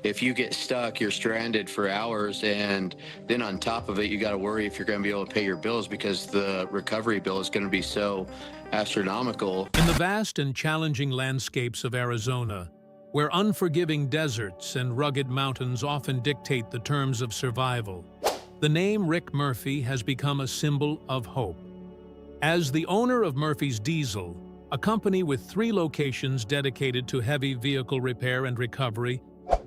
if you get stuck, you're stranded for hours. And then on top of it, you got to worry if you're going to be able to pay your bills because the recovery bill is going to be so astronomical. In the vast and challenging landscapes of Arizona, where unforgiving deserts and rugged mountains often dictate the terms of survival, the name Rick Murphy has become a symbol of hope. As the owner of Murphy's Diesel, a company with 3 locations dedicated to heavy vehicle repair and recovery,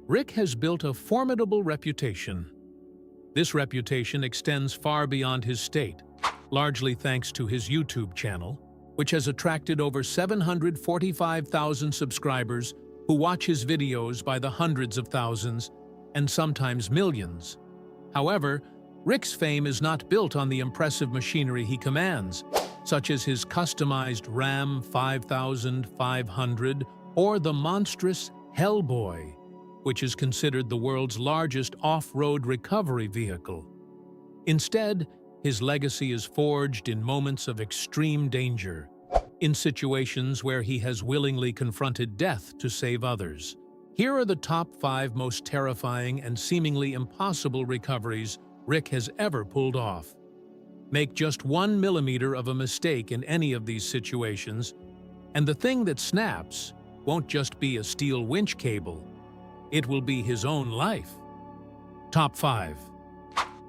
Rick has built a formidable reputation. This reputation extends far beyond his state, largely thanks to his YouTube channel, which has attracted over 745,000 subscribers who watch his videos by the hundreds of thousands and sometimes millions. However, Rick's fame is not built on the impressive machinery he commands, such as his customized Ram 5500 or the monstrous Hellboy, which is considered the world's largest off-road recovery vehicle. Instead, his legacy is forged in moments of extreme danger, in situations where he has willingly confronted death to save others. Here are the top 5 most terrifying and seemingly impossible recoveries Rick has ever pulled off. Make just 1 millimeter of a mistake in any of these situations, and the thing that snaps won't just be a steel winch cable. It will be his own life. Top 5.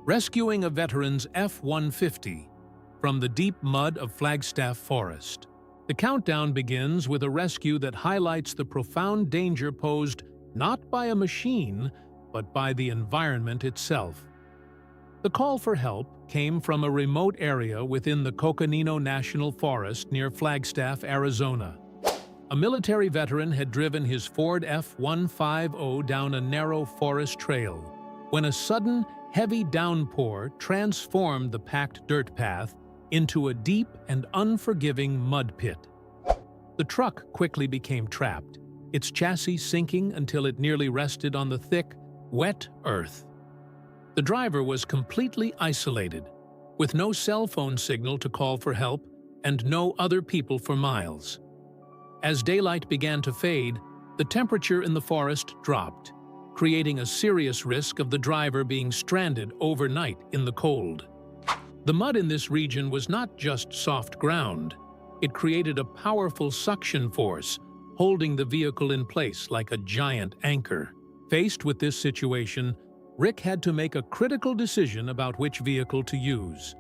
Rescuing a veteran's F-150 from the deep mud of Flagstaff Forest. The countdown begins with a rescue that highlights the profound danger posed not by a machine, but by the environment itself. The call for help came from a remote area within the Coconino National Forest near Flagstaff, Arizona. A military veteran had driven his Ford F-150 down a narrow forest trail when a sudden, heavy downpour transformed the packed dirt path into a deep and unforgiving mud pit. The truck quickly became trapped, its chassis sinking until it nearly rested on the thick, wet earth. The driver was completely isolated, with no cell phone signal to call for help and no other people for miles. As daylight began to fade, the temperature in the forest dropped, creating a serious risk of the driver being stranded overnight in the cold. The mud in this region was not just soft ground. It created a powerful suction force, holding the vehicle in place like a giant anchor. Faced with this situation, Rick had to make a critical decision about which vehicle to use.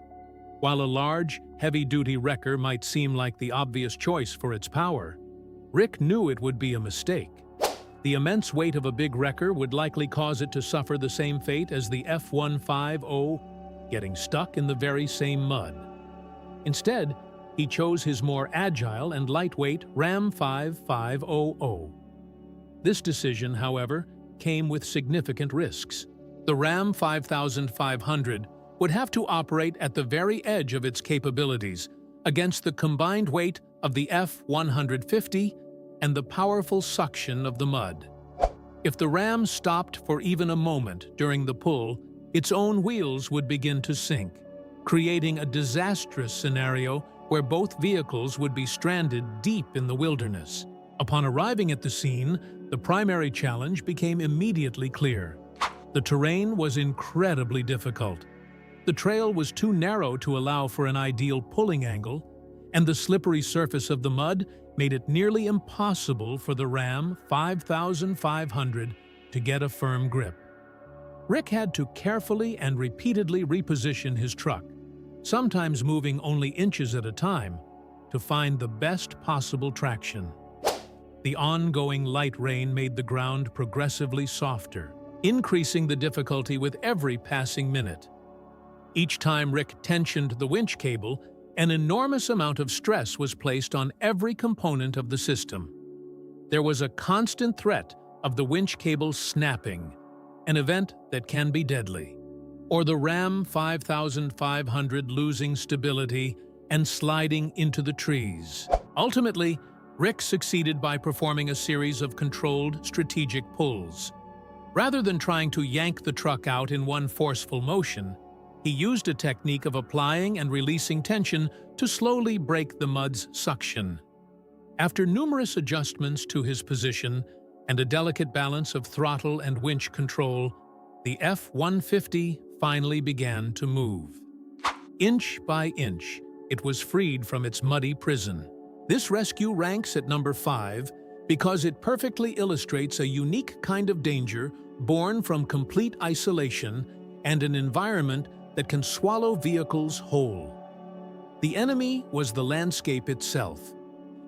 While a large, heavy-duty wrecker might seem like the obvious choice for its power, Rick knew it would be a mistake. The immense weight of a big wrecker would likely cause it to suffer the same fate as the F-150, getting stuck in the very same mud. Instead, he chose his more agile and lightweight Ram 5500. This decision, however, came with significant risks. The Ram 5500 would have to operate at the very edge of its capabilities against the combined weight of the F-150 and the powerful suction of the mud. If the Ram stopped for even a moment during the pull, its own wheels would begin to sink, creating a disastrous scenario where both vehicles would be stranded deep in the wilderness. Upon arriving at the scene, the primary challenge became immediately clear. The terrain was incredibly difficult. The trail was too narrow to allow for an ideal pulling angle, and the slippery surface of the mud made it nearly impossible for the Ram 5500 to get a firm grip. Rick had to carefully and repeatedly reposition his truck, sometimes moving only inches at a time, to find the best possible traction. The ongoing light rain made the ground progressively softer, increasing the difficulty with every passing minute. Each time Rick tensioned the winch cable, an enormous amount of stress was placed on every component of the system. There was a constant threat of the winch cable snapping, an event that can be deadly, or the Ram 5500 losing stability and sliding into the trees. Ultimately, Rick succeeded by performing a series of controlled, strategic pulls. Rather than trying to yank the truck out in one forceful motion, he used a technique of applying and releasing tension to slowly break the mud's suction. After numerous adjustments to his position, and a delicate balance of throttle and winch control, the F-150 finally began to move. Inch by inch, it was freed from its muddy prison. This rescue ranks at number 5 because it perfectly illustrates a unique kind of danger born from complete isolation and an environment that can swallow vehicles whole. The enemy was the landscape itself,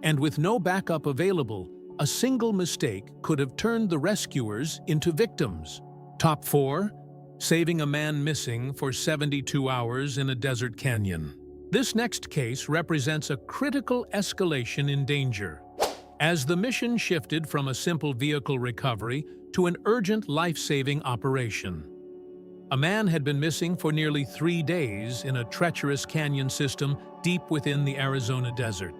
and with no backup available, a single mistake could have turned the rescuers into victims. Top 4. Saving a man missing for 72 hours in a desert canyon. This next case represents a critical escalation in danger, as the mission shifted from a simple vehicle recovery to an urgent life-saving operation. A man had been missing for nearly 3 days in a treacherous canyon system deep within the Arizona desert.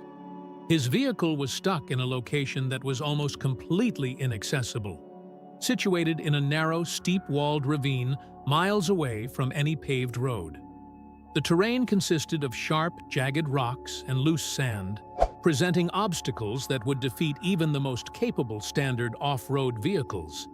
His vehicle was stuck in a location that was almost completely inaccessible, situated in a narrow, steep-walled ravine miles away from any paved road. The terrain consisted of sharp, jagged rocks and loose sand, presenting obstacles that would defeat even the most capable standard off-road vehicles.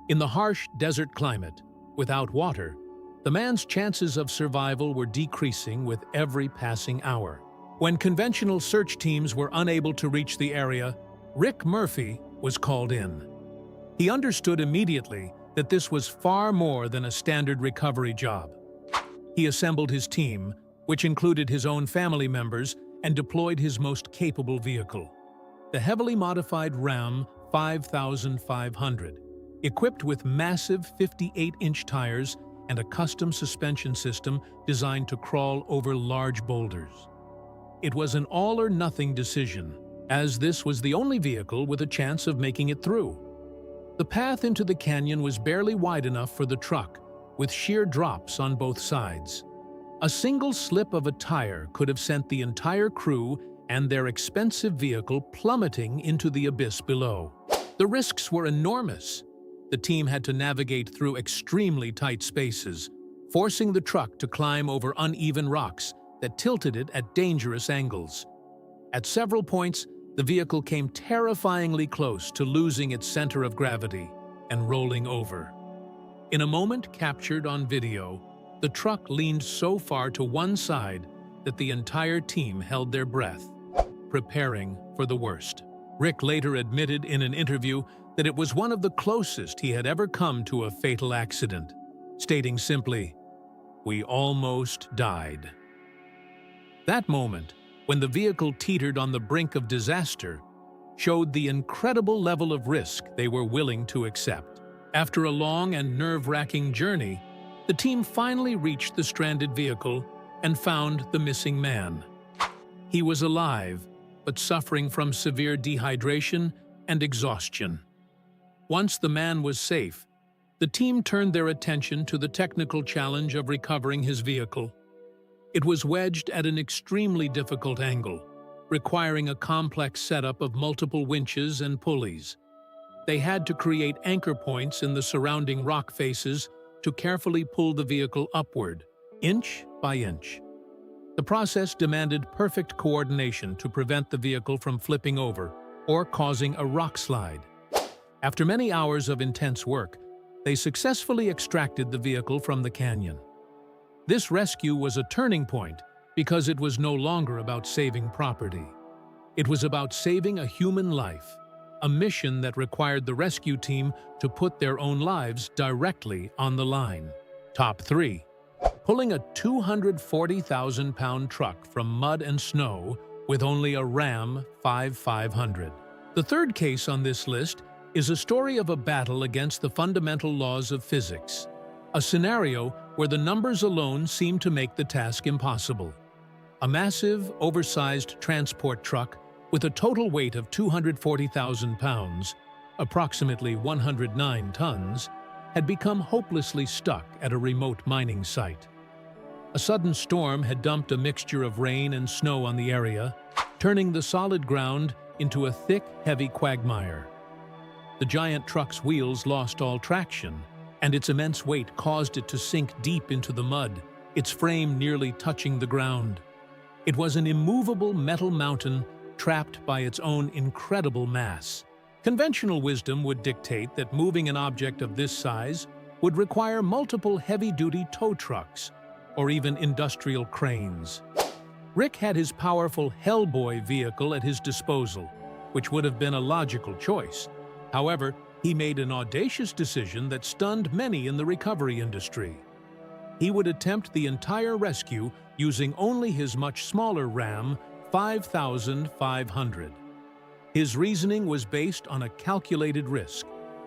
In the harsh desert climate, without water, the man's chances of survival were decreasing with every passing hour. When conventional search teams were unable to reach the area, Rick Murphy was called in. He understood immediately that this was far more than a standard recovery job. He assembled his team, which included his own family members, and deployed his most capable vehicle, the heavily modified Ram 5500, equipped with massive 58-inch tires and a custom suspension system designed to crawl over large boulders. It was an all-or-nothing decision, as this was the only vehicle with a chance of making it through. The path into the canyon was barely wide enough for the truck, with sheer drops on both sides. A single slip of a tire could have sent the entire crew and their expensive vehicle plummeting into the abyss below. The risks were enormous. The team had to navigate through extremely tight spaces, forcing the truck to climb over uneven rocks that tilted it at dangerous angles. At several points, the vehicle came terrifyingly close to losing its center of gravity and rolling over. In a moment captured on video, the truck leaned so far to one side that the entire team held their breath, preparing for the worst. Rick later admitted in an interview that it was one of the closest he had ever come to a fatal accident, stating simply, "We almost died." That moment, when the vehicle teetered on the brink of disaster, showed the incredible level of risk they were willing to accept. After a long and nerve-wracking journey, the team finally reached the stranded vehicle and found the missing man. He was alive, but suffering from severe dehydration and exhaustion. Once the man was safe, the team turned their attention to the technical challenge of recovering his vehicle. It was wedged at an extremely difficult angle, requiring a complex setup of multiple winches and pulleys. They had to create anchor points in the surrounding rock faces to carefully pull the vehicle upward, inch by inch. The process demanded perfect coordination to prevent the vehicle from flipping over or causing a rock slide. After many hours of intense work, they successfully extracted the vehicle from the canyon. This rescue was a turning point because it was no longer about saving property. It was about saving a human life, a mission that required the rescue team to put their own lives directly on the line. Top 3. Pulling a 240,000-pound truck from mud and snow with only a Ram 5500. The third case on this list is a story of a battle against the fundamental laws of physics, a scenario where the numbers alone seem to make the task impossible. A massive, oversized transport truck with a total weight of 240,000 pounds, approximately 109 tons, had become hopelessly stuck at a remote mining site. A sudden storm had dumped a mixture of rain and snow on the area, turning the solid ground into a thick, heavy quagmire. The giant truck's wheels lost all traction, and its immense weight caused it to sink deep into the mud, its frame nearly touching the ground. It was an immovable metal mountain trapped by its own incredible mass. Conventional wisdom would dictate that moving an object of this size would require multiple heavy-duty tow trucks or even industrial cranes. Rick had his powerful Hellboy vehicle at his disposal, which would have been a logical choice. However, he made an audacious decision that stunned many in the recovery industry. He would attempt the entire rescue using only his much smaller Ram 5500. His reasoning was based on a calculated risk.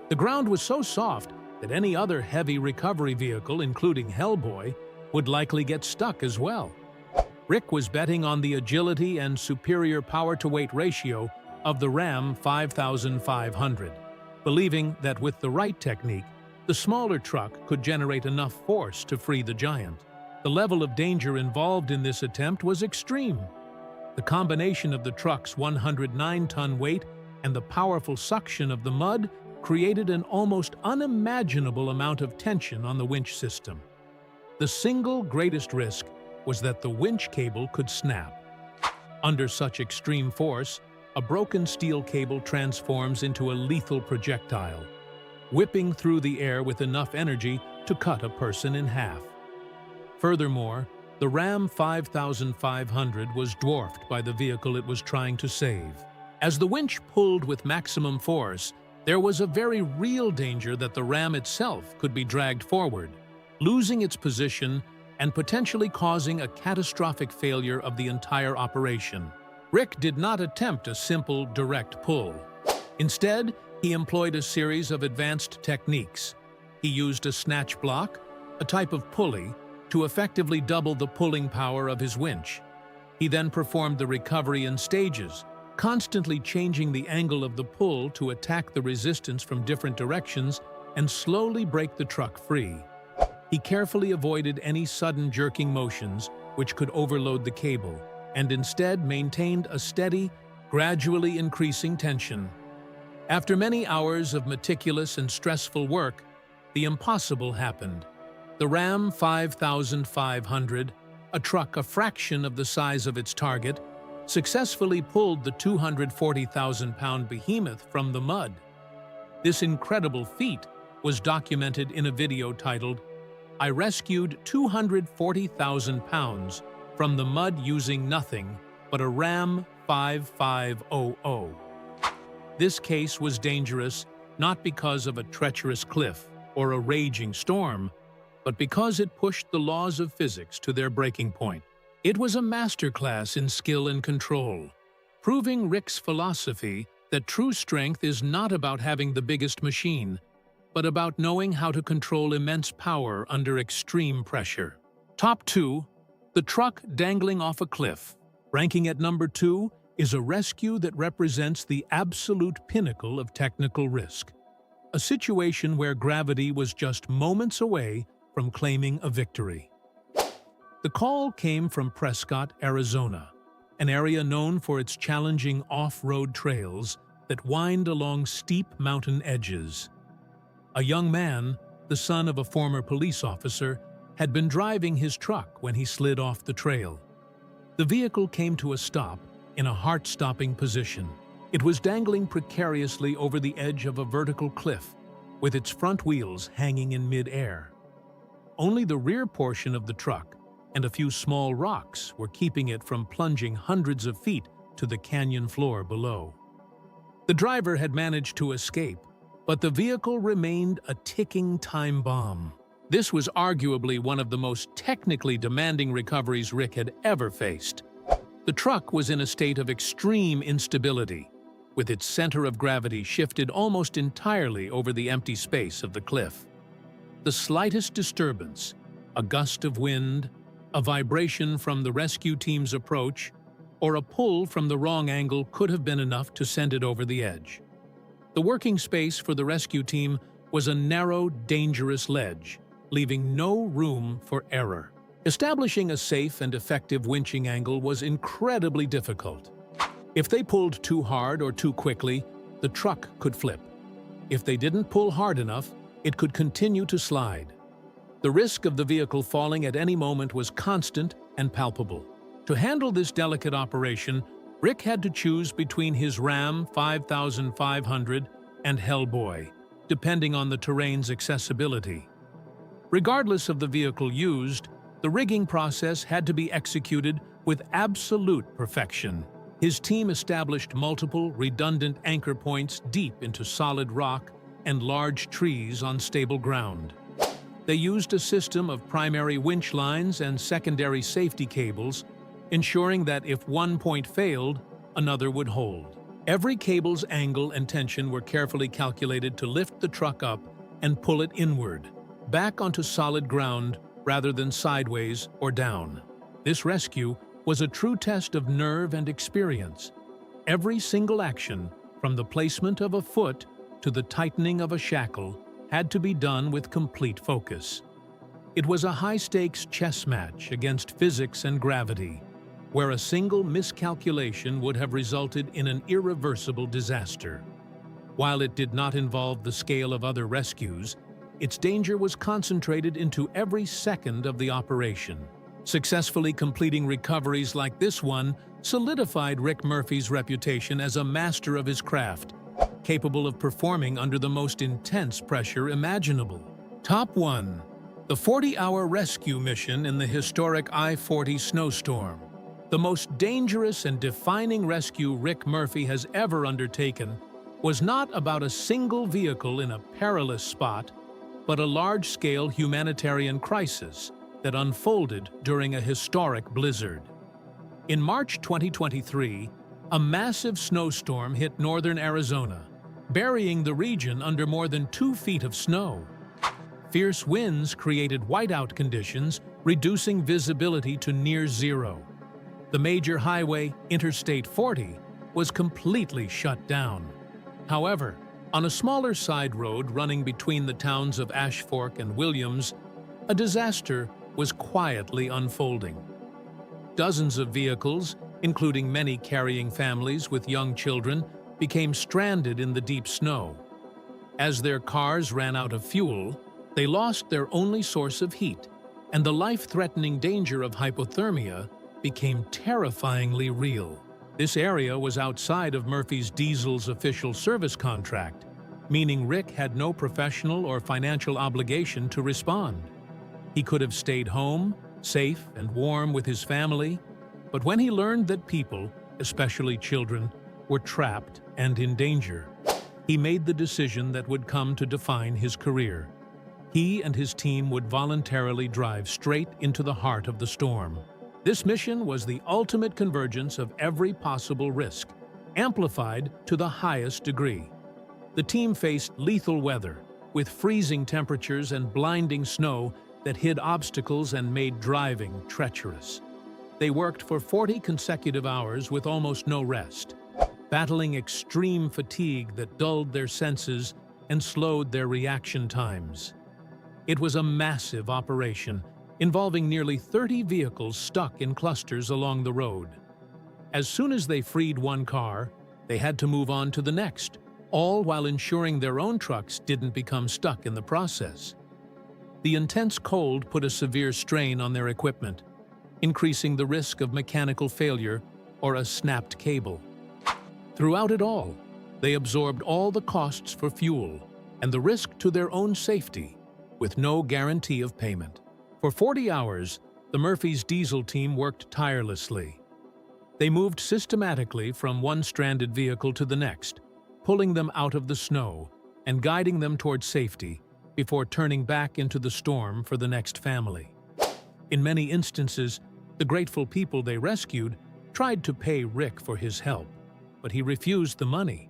The ground was so soft that any other heavy recovery vehicle, including Hellboy, would likely get stuck as well. Rick was betting on the agility and superior power-to-weight ratio of the Ram 5500, believing that with the right technique, the smaller truck could generate enough force to free the giant. The level of danger involved in this attempt was extreme. The combination of the truck's 109-ton weight and the powerful suction of the mud created an almost unimaginable amount of tension on the winch system. The single greatest risk was that the winch cable could snap. Under such extreme force, a broken steel cable transforms into a lethal projectile, whipping through the air with enough energy to cut a person in half. Furthermore, the Ram 5500 was dwarfed by the vehicle it was trying to save. As the winch pulled with maximum force, there was a very real danger that the Ram itself could be dragged forward, losing its position and potentially causing a catastrophic failure of the entire operation. Rick did not attempt a simple, direct pull. Instead, he employed a series of advanced techniques. He used a snatch block, a type of pulley, to effectively double the pulling power of his winch. He then performed the recovery in stages, constantly changing the angle of the pull to attack the resistance from different directions and slowly break the truck free. He carefully avoided any sudden jerking motions which could overload the cable, and instead maintained a steady, gradually increasing tension. After many hours of meticulous and stressful work, the impossible happened. The Ram 5500, a truck a fraction of the size of its target, successfully pulled the 240,000-pound behemoth from the mud. This incredible feat was documented in a video titled, "I rescued 240,000 pounds from the mud using nothing but a Ram 5500. This case was dangerous not because of a treacherous cliff or a raging storm, but because it pushed the laws of physics to their breaking point. It was a masterclass in skill and control, proving Rick's philosophy that true strength is not about having the biggest machine, but about knowing how to control immense power under extreme pressure. Top 2. The truck dangling off a cliff. Ranking at number 2 is a rescue that represents the absolute pinnacle of technical risk. A situation where gravity was just moments away from claiming a victory. The call came from Prescott, Arizona, an area known for its challenging off-road trails that wind along steep mountain edges. A young man, the son of a former police officer, had been driving his truck when he slid off the trail. The vehicle came to a stop in a heart-stopping position. It was dangling precariously over the edge of a vertical cliff, with its front wheels hanging in mid-air. Only the rear portion of the truck and a few small rocks were keeping it from plunging hundreds of feet to the canyon floor below. The driver had managed to escape, but the vehicle remained a ticking time bomb. This was arguably one of the most technically demanding recoveries Rick had ever faced. The truck was in a state of extreme instability, with its center of gravity shifted almost entirely over the empty space of the cliff. The slightest disturbance, a gust of wind, a vibration from the rescue team's approach, or a pull from the wrong angle could have been enough to send it over the edge. The working space for the rescue team was a narrow, dangerous ledge, leaving no room for error. Establishing a safe and effective winching angle was incredibly difficult. If they pulled too hard or too quickly, the truck could flip. If they didn't pull hard enough, it could continue to slide. The risk of the vehicle falling at any moment was constant and palpable. To handle this delicate operation, Rick had to choose between his Ram 5500 and Hellboy, depending on the terrain's accessibility. Regardless of the vehicle used, the rigging process had to be executed with absolute perfection. His team established multiple, redundant anchor points deep into solid rock and large trees on stable ground. They used a system of primary winch lines and secondary safety cables, ensuring that if one point failed, another would hold. Every cable's angle and tension were carefully calculated to lift the truck up and pull it inward, back onto solid ground rather than sideways or down. This rescue was a true test of nerve and experience. Every single action, from the placement of a foot to the tightening of a shackle, had to be done with complete focus. It was a high-stakes chess match against physics and gravity, where a single miscalculation would have resulted in an irreversible disaster. While it did not involve the scale of other rescues, its danger was concentrated into every second of the operation. Successfully completing recoveries like this one solidified Rick Murphy's reputation as a master of his craft, capable of performing under the most intense pressure imaginable. Top 1. The 40-hour rescue mission in the historic I-40 snowstorm. The most dangerous and defining rescue Rick Murphy has ever undertaken was not about a single vehicle in a perilous spot, but a large-scale humanitarian crisis that unfolded during a historic blizzard. In March 2023, a massive snowstorm hit northern Arizona, burying the region under more than 2 feet of snow. Fierce winds created whiteout conditions, reducing visibility to near zero. The major highway, Interstate 40, was completely shut down. However, on a smaller side road running between the towns of Ashfork and Williams, a disaster was quietly unfolding. Dozens of vehicles, including many carrying families with young children, became stranded in the deep snow. As their cars ran out of fuel, they lost their only source of heat, and the life-threatening danger of hypothermia became terrifyingly real. This area was outside of Murphy's Diesel's official service contract, meaning Rick had no professional or financial obligation to respond. He could have stayed home, safe and warm with his family, but when he learned that people, especially children, were trapped and in danger, he made the decision that would come to define his career. He and his team would voluntarily drive straight into the heart of the storm. This mission was the ultimate convergence of every possible risk, amplified to the highest degree. The team faced lethal weather, with freezing temperatures and blinding snow that hid obstacles and made driving treacherous. They worked for 40 consecutive hours with almost no rest, battling extreme fatigue that dulled their senses and slowed their reaction times. It was a massive operation, involving nearly 30 vehicles stuck in clusters along the road. As soon as they freed one car, they had to move on to the next, all while ensuring their own trucks didn't become stuck in the process. The intense cold put a severe strain on their equipment, increasing the risk of mechanical failure or a snapped cable. Throughout it all, they absorbed all the costs for fuel and the risk to their own safety, with no guarantee of payment. For 40 hours, the Murphy's Diesel team worked tirelessly. They moved systematically from one stranded vehicle to the next, pulling them out of the snow and guiding them towards safety before turning back into the storm for the next family. In many instances, the grateful people they rescued tried to pay Rick for his help, but he refused the money,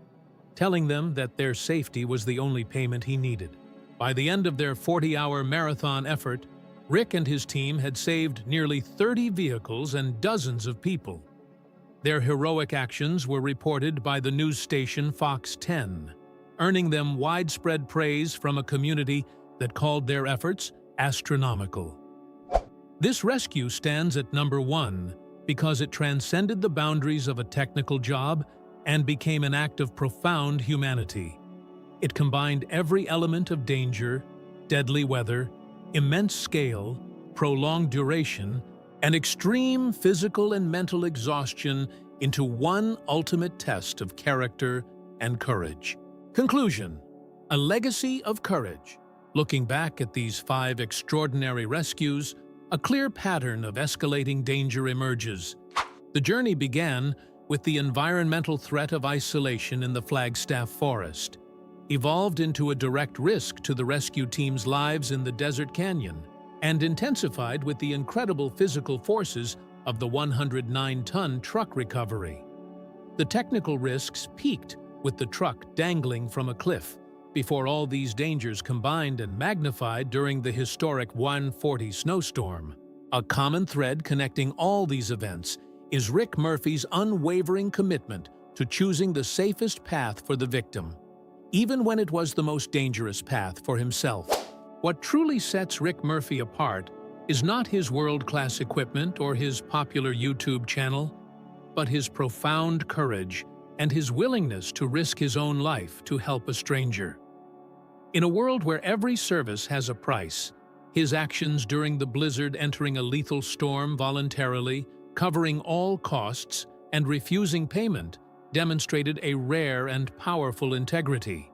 telling them that their safety was the only payment he needed. By the end of their 40-hour marathon effort, Rick and his team had saved nearly 30 vehicles and dozens of people. Their heroic actions were reported by the news station Fox 10, earning them widespread praise from a community that called their efforts astronomical. This rescue stands at number 1 because it transcended the boundaries of a technical job and became an act of profound humanity. It combined every element of danger, deadly weather, immense scale, prolonged duration, and extreme physical and mental exhaustion into one ultimate test of character and courage. Conclusion: a legacy of courage. Looking back at these 5 extraordinary rescues, a clear pattern of escalating danger emerges. The journey began with the environmental threat of isolation in the Flagstaff Forest, evolved into a direct risk to the rescue team's lives in the desert canyon, and intensified with the incredible physical forces of the 109-ton truck recovery. The technical risks peaked with the truck dangling from a cliff, before all these dangers combined and magnified during the historic 140 snowstorm. A common thread connecting all these events is Rick Murphy's unwavering commitment to choosing the safest path for the victim, even when it was the most dangerous path for himself. What truly sets Rick Murphy apart is not his world-class equipment or his popular YouTube channel, but his profound courage and his willingness to risk his own life to help a stranger. In a world where every service has a price, his actions during the blizzard, entering a lethal storm voluntarily, covering all costs, and refusing payment demonstrated a rare and powerful integrity.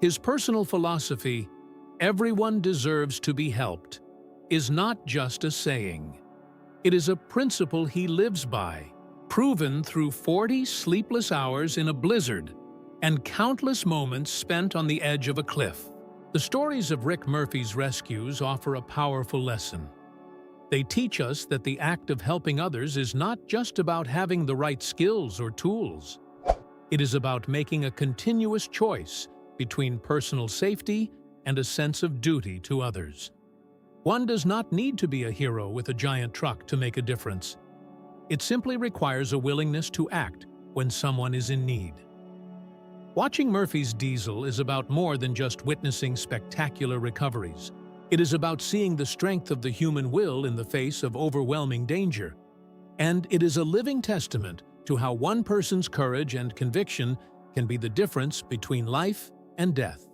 His personal philosophy, "Everyone deserves to be helped," is not just a saying. It is a principle he lives by, proven through 40 sleepless hours in a blizzard and countless moments spent on the edge of a cliff. The stories of Rick Murphy's rescues offer a powerful lesson. They teach us that the act of helping others is not just about having the right skills or tools. It is about making a continuous choice between personal safety and a sense of duty to others. One does not need to be a hero with a giant truck to make a difference. It simply requires a willingness to act when someone is in need. Watching Murphy's Diesel is about more than just witnessing spectacular recoveries. It is about seeing the strength of the human will in the face of overwhelming danger. And it is a living testament to how one person's courage and conviction can be the difference between life and death.